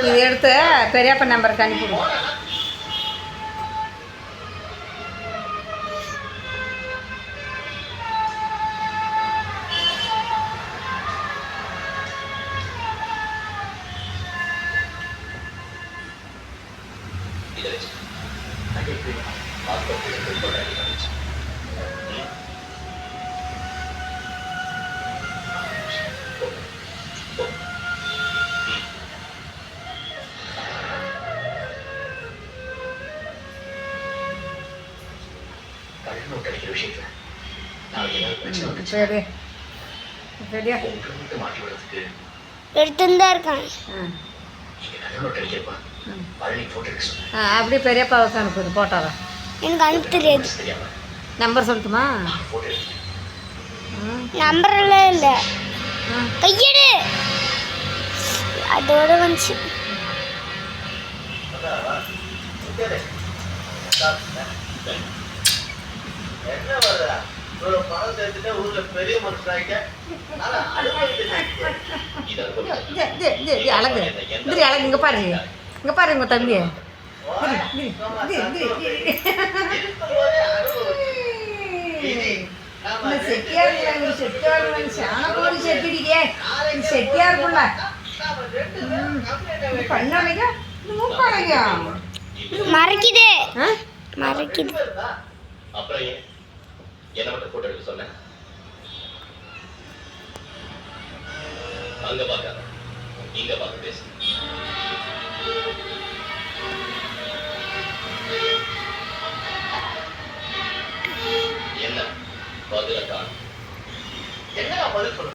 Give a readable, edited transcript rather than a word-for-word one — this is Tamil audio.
இது எடுத்து பெரியப்பா நம்பருக்கு அனுப்பிவிடுவோம். எடுத்துதான் இருக்கான். அப்படியே பெரியப்பாவுக்கு அனுப்புது போட்டோவை. எனக்கு அனுப்ப தெரியாது. நம்பர் சொல்லட்டுமா? நம்பர் எல்லாம் இல்லை, கையெடு அதோட வந்துச்சு. அழகு அழகு இங்கே பாரு, இங்கே பாரு உங்கள் தம்பி. செட்டியாருக்குள்ள பண்ணாங்க மறைக்குதே, மறைக்குது. என்ன மட்டும் போட்டோ எடுக்க சொன்ன? அங்க பாக்காத, இங்க பார்த்து பேசு. என்ன பதில காணும்? என்ன பதில் சொல்ற?